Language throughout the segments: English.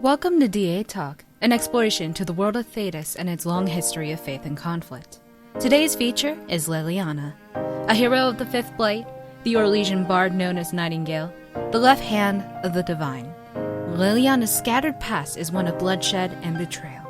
Welcome to DA Talk, an exploration to the world of Thedas and its long history of faith and conflict. Today's feature is Leliana, a hero of the Fifth Blight, the Orlesian bard known as Nightingale, the left hand of the divine. Leliana's scattered past is one of bloodshed and betrayal.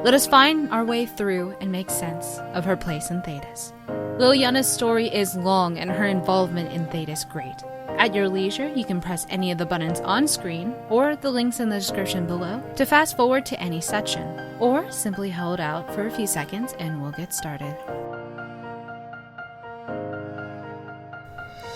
Let us find our way through and make sense of her place in Thedas. Leliana's story is long and her involvement in Thedas great. At your leisure, you can press any of the buttons on screen or the links in the description below to fast forward to any section, or simply hold out for a few seconds and we'll get started.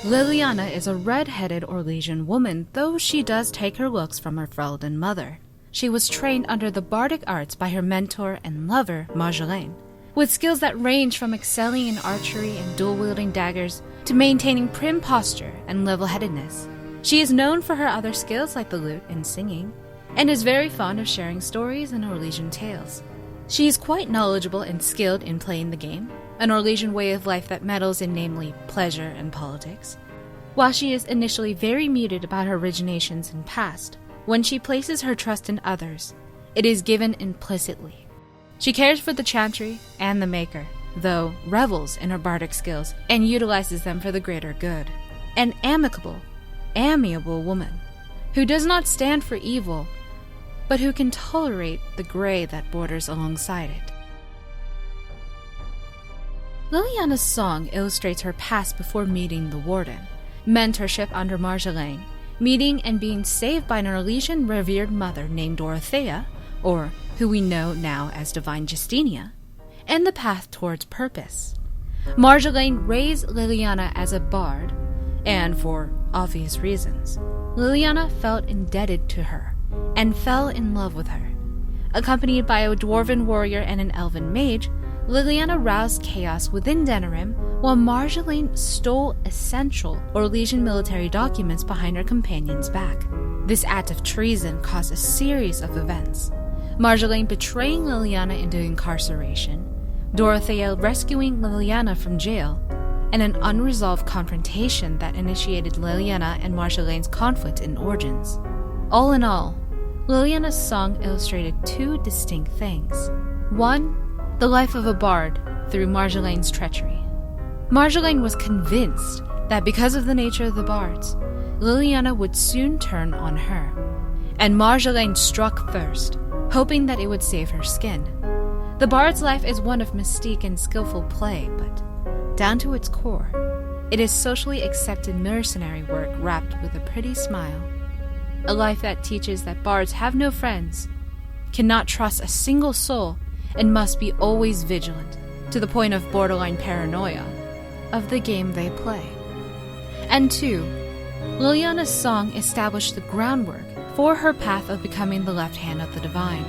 Leliana is a red-headed Orlesian woman, though she does take her looks from her Ferelden mother. She was trained under the bardic arts by her mentor and lover, Marjolaine, with skills that range from excelling in archery and dual-wielding daggers to maintaining prim posture and level-headedness. She is known for her other skills like the lute and singing, and is very fond of sharing stories and Orlesian tales. She is quite knowledgeable and skilled in playing the game, an Orlesian way of life that meddles in namely pleasure and politics. While she is initially very muted about her originations and past, when she places her trust in others, it is given implicitly. She cares for the chantry and the maker, though revels in her bardic skills and utilizes them for the greater good. An amiable woman, who does not stand for evil, but who can tolerate the gray that borders alongside it. Leliana's song illustrates her past before meeting the Warden, mentorship under Marjolaine, meeting and being saved by an Orlesian revered mother named Dorothea, or who we know now as Divine Justinia, and the path towards purpose. Marjolaine raised Leliana as a bard, and for obvious reasons, Leliana felt indebted to her and fell in love with her. Accompanied by a dwarven warrior and an elven mage, Leliana roused chaos within Denerim while Marjolaine stole essential Orlesian military documents behind her companion's back. This act of treason caused a series of events: Marjolaine betraying Leliana into incarceration, Dorothea rescuing Leliana from jail, and an unresolved confrontation that initiated Leliana and Marjolaine's conflict in Origins. All in all, Leliana's song illustrated two distinct things. One, the life of a bard through Marjolaine's treachery. Marjolaine was convinced that because of the nature of the bards, Leliana would soon turn on her, and Marjolaine struck first, hoping that it would save her skin. The bard's life is one of mystique and skillful play, but down to its core, it is socially accepted mercenary work wrapped with a pretty smile. A life that teaches that bards have no friends, cannot trust a single soul, and must be always vigilant, to the point of borderline paranoia, of the game they play. And two, Leliana's song established the groundwork for her path of becoming the left hand of the divine.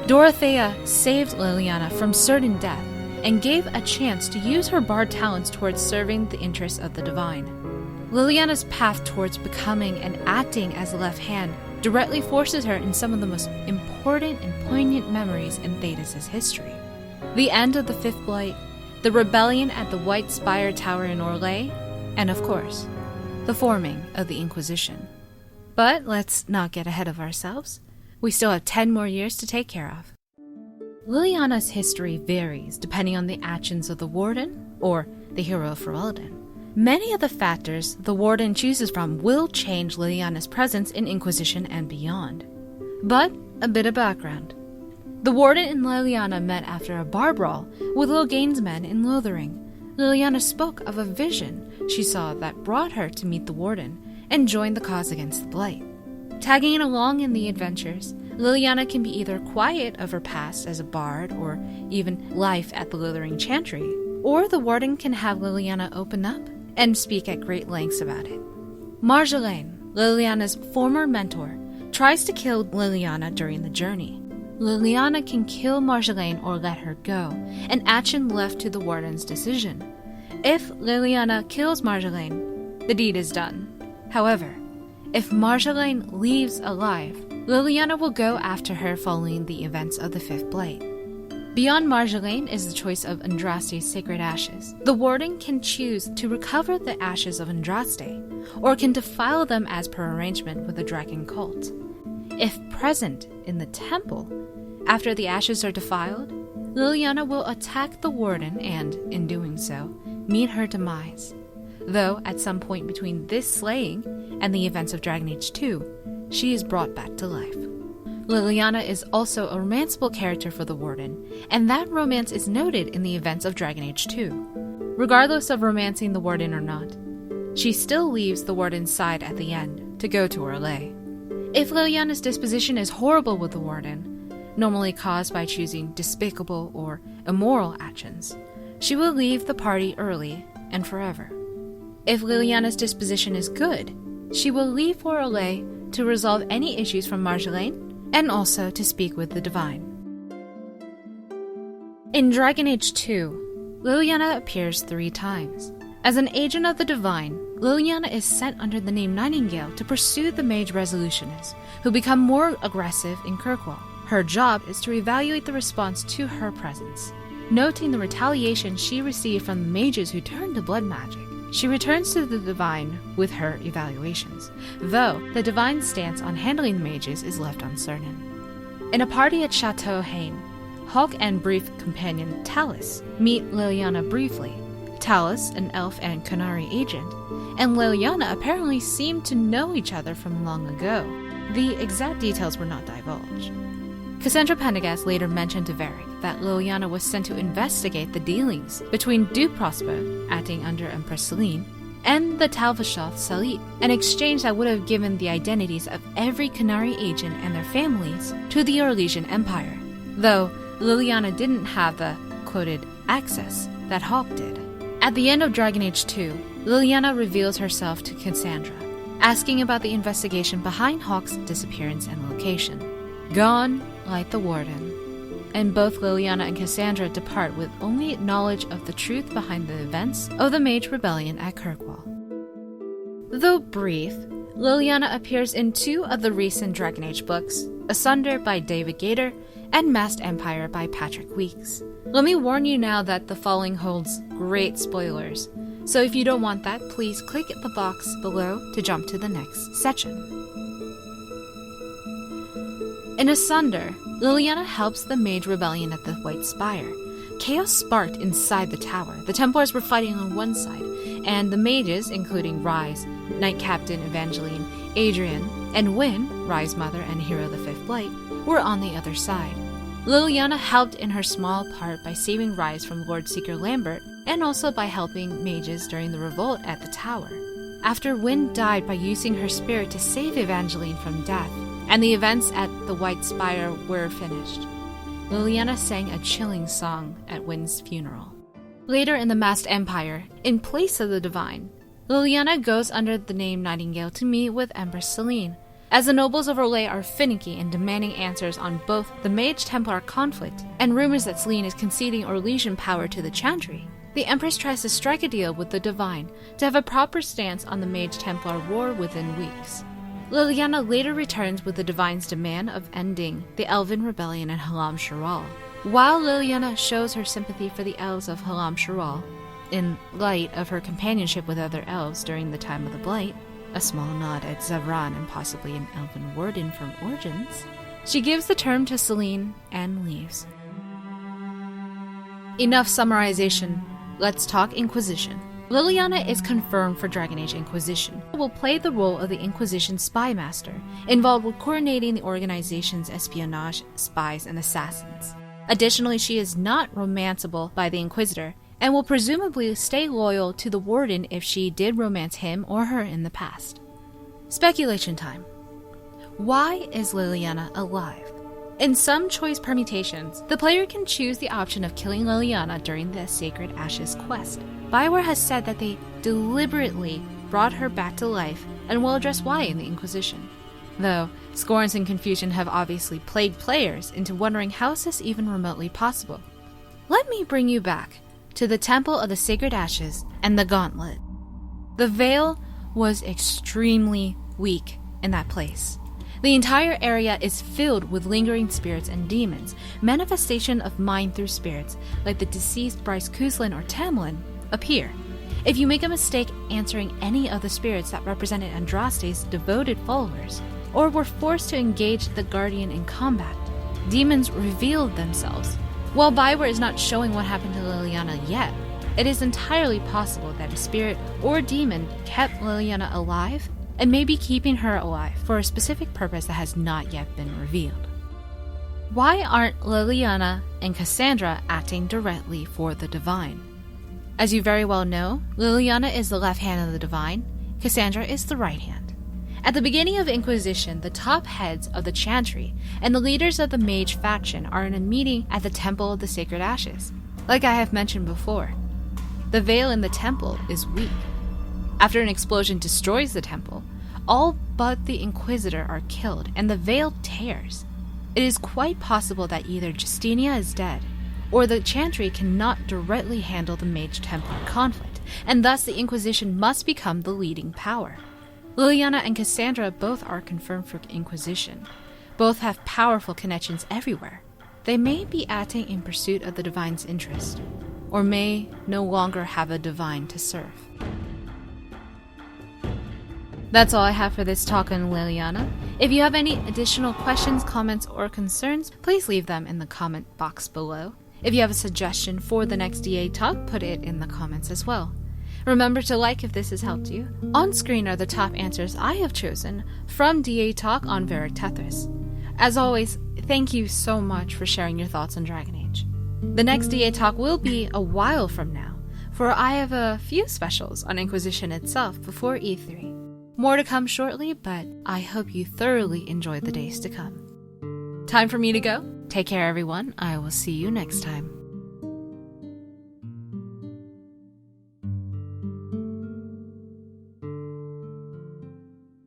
Dorothea saved Leliana from certain death and gave a chance to use her bard talents towards serving the interests of the divine. Leliana's path towards becoming and acting as the left hand directly forces her in some of the most important and poignant memories in Thedas' history. The end of the Fifth Blight, the rebellion at the White Spire Tower in Orlais, and of course, the forming of the Inquisition. But let's not get ahead of ourselves. We still have 10 more years to take care of. Leliana's history varies depending on the actions of the Warden or the hero of Ferelden. Many of the factors the Warden chooses from will change Leliana's presence in Inquisition and beyond. But a bit of background. The Warden and Leliana met after a bar brawl with Loghain's men in Lothering. Leliana spoke of a vision she saw that brought her to meet the Warden and join the cause against the Blight. Tagging along in the adventures, Leliana can be either quiet of her past as a bard or even life at the Lothering Chantry, or the Warden can have Leliana open up and speak at great lengths about it. Marjolaine, Leliana's former mentor, tries to kill Leliana during the journey. Leliana can kill Marjolaine or let her go, an action left to the Warden's decision. If Leliana kills Marjolaine, the deed is done. However, if Marjolaine leaves alive, Leliana will go after her following the events of the Fifth Blight. Beyond Marjolaine is the choice of Andraste's sacred ashes. The Warden can choose to recover the ashes of Andraste, or can defile them as per arrangement with the dragon cult. If present in the temple, after the ashes are defiled, Leliana will attack the warden and, in doing so, meet her demise. Though, at some point between this slaying and the events of Dragon Age 2, she is brought back to life. Leliana is also a romanceable character for the warden, and that romance is noted in the events of Dragon Age 2. Regardless of romancing the warden or not, she still leaves the warden's side at the end to go to Orlais. If Leliana's disposition is horrible with the warden, normally caused by choosing despicable or immoral actions, she will leave the party early and forever. If Leliana's disposition is good, she will leave for Orlais to resolve any issues from Marjolaine and also to speak with the Divine. In Dragon Age 2, Leliana appears 3 times. As an agent of the Divine, Leliana is sent under the name Nightingale to pursue the mage resolutionists, who become more aggressive in Kirkwall. Her job is to evaluate the response to her presence. Noting the retaliation she received from the mages who turned to blood magic, she returns to the Divine with her evaluations, though the Divine's stance on handling the mages is left uncertain. In a party at Chateau Haine, Hawk and brief companion Talus meet Leliana briefly. Talus, an elf and Qunari agent, and Leliana apparently seem to know each other from long ago. The exact details were not divulged. Cassandra Pendergast later mentioned to Varric that Leliana was sent to investigate the dealings between Duke Prosper, acting under Empress Celine, and the Talvashoth Salit, an exchange that would have given the identities of every Qunari agent and their families to the Orlesian Empire, though Leliana didn't have the, quoted, access that Hawk did. At the end of Dragon Age 2, Leliana reveals herself to Cassandra, asking about the investigation behind Hawk's disappearance and location. Gone like the warden, and both Leliana and Cassandra depart with only knowledge of the truth behind the events of the Mage Rebellion at Kirkwall. Though brief, Leliana appears in 2 of the recent Dragon Age books, Asunder by David Gator and Masked Empire by Patrick Weeks. Let me warn you now that the following holds great spoilers, so if you don't want that, please click the box below to jump to the next section. In Asunder, Leliana helps the Mage Rebellion at the White Spire. Chaos sparked inside the tower. The Templars were fighting on one side, and the mages, including Rise, Knight Captain Evangeline, Adrian, and Wynne, Rise Mother and Hero of the Fifth Blight, were on the other side. Leliana helped in her small part by saving Rise from Lord Seeker Lambert, and also by helping mages during the revolt at the tower. After Wynne died by using her spirit to save Evangeline from death, and the events at the White Spire were finished, Leliana sang a chilling song at Wynne's funeral. Later in the Masked Empire, in place of the Divine, Leliana goes under the name Nightingale to meet with Empress Celine. As the nobles of Orlais are finicky in demanding answers on both the Mage-Templar conflict and rumors that Celine is conceding Orlesian power to the Chantry, the Empress tries to strike a deal with the Divine to have a proper stance on the Mage-Templar war within weeks. Leliana later returns with the Divine's demand of ending the Elven Rebellion in Halam Sharal. While Leliana shows her sympathy for the elves of Halam Sharal, in light of her companionship with other elves during the time of the Blight, a small nod at Zavran and possibly an elven warden from Origins, she gives the term to Celine and leaves. Enough summarization, let's talk Inquisition. Leliana is confirmed for Dragon Age Inquisition. She will play the role of the Inquisition spymaster, involved with coordinating the organization's espionage, spies, and assassins. Additionally, she is not romanceable by the Inquisitor, and will presumably stay loyal to the Warden if she did romance him or her in the past. Speculation time. Why is Leliana alive? In some choice permutations, the player can choose the option of killing Leliana during the Sacred Ashes quest. BioWare has said that they deliberately brought her back to life and will address why in the Inquisition. Though, scorns and confusion have obviously plagued players into wondering how is this even remotely possible. Let me bring you back to the Temple of the Sacred Ashes and the Gauntlet. The Veil was extremely weak in that place. The entire area is filled with lingering spirits and demons. Manifestation of mind through spirits, like the deceased Bryce Kuzlin or Tamlin, appear. If you make a mistake answering any of the spirits that represented Andraste's devoted followers, or were forced to engage the Guardian in combat, demons revealed themselves. While Bioware is not showing what happened to Leliana yet, it is entirely possible that a spirit or demon kept Leliana alive and may be keeping her alive for a specific purpose that has not yet been revealed. Why aren't Leliana and Cassandra acting directly for the Divine? As you very well know, Leliana is the left hand of the Divine, Cassandra is the right hand. At the beginning of Inquisition, the top heads of the Chantry and the leaders of the Mage faction are in a meeting at the Temple of the Sacred Ashes. Like I have mentioned before, the veil in the temple is weak. After an explosion destroys the temple, all but the Inquisitor are killed and the veil tears. It is quite possible that either Justinia is dead, or the Chantry cannot directly handle the Mage-Templar conflict, and thus the Inquisition must become the leading power. Leliana and Cassandra both are confirmed for Inquisition. Both have powerful connections everywhere. They may be acting in pursuit of the Divine's interest, or may no longer have a Divine to serve. That's all I have for this talk on Leliana. If you have any additional questions, comments, or concerns, please leave them in the comment box below. If you have a suggestion for the next DA talk, put it in the comments as well. Remember to like if this has helped you. On screen are the top answers I have chosen from DA Talk on Varric Tethys. As always, thank you so much for sharing your thoughts on Dragon Age. The next DA Talk will be a while from now, for I have a few specials on Inquisition itself before E3. More to come shortly, but I hope you thoroughly enjoy the days to come. Time for me to go. Take care, everyone. I will see you next time.